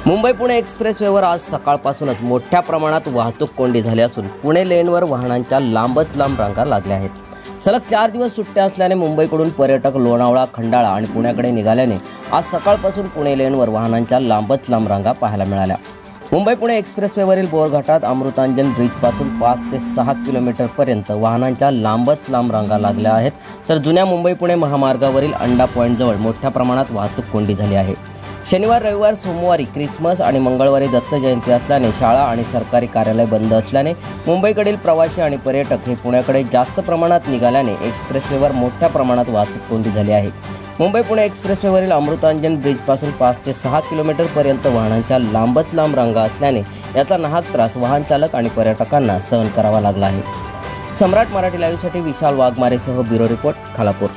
मुंबई पुणे एक्सप्रेसवेवर आज सकाळपासूनच मोठ्या प्रमाणात वाहतूक कोंडी झाली असून पुणे लेनवर वाहनांच्या लांबच लांब रांगा लागल्या आहेत। सलग 4 दिवस सुट्ट्या असल्याने मुंबईकडून पर्यटक लोणावळा, खंडाळा आणि पुण्याकडे निघाल्याने आज सकाळपासून पुणे लेनवर वाहनांच्या लांबच लांब रांगा पाहायला मिळाल्या। मुंबई पुणे एक्सप्रेसवेवरील बोरघाटात अमृतांजन ब्रिजपासून 5 ते 6 किलोमीटरपर्यंत वाहनांच्या लांबच लांब रांगा लागल्या आहेत, तर जुन्या मुंबई पुणे महामार्गावरील अंडा पॉईंटजवळ मोठ्या प्रमाणात वाहतूक कोंडी झाली आहे। शनिवार, रविवार, सोमवारी क्रिसमस आणि मंगळवारी दत्त जयंती असल्याने शाळा आणि सरकारी कार्यालय बंद असल्याने मुंबईकडील प्रवासी आणि पर्यटक हे पुण्याकडे जास्त प्रमाणात निघाल्याने एक्सप्रेसवेवर मोठ्या प्रमाणात वाहतूक कोंडी झाली आहे। मुंबई पुणे एक्सप्रेसवेवरील अमृतांजन ब्रिजपासून 5 ते 6 किलोमीटरपर्यंत वाहनांच्या लांबच लांब रांगा असल्याने याचा नाहक त्रास वाहन चालक आणि पर्यटकांना सहन करावा लागला आहे। सम्राट मराठी लाईव्हसाठी विशाल वाघमारेसह ब्युरो रिपोर्ट, खालापूर।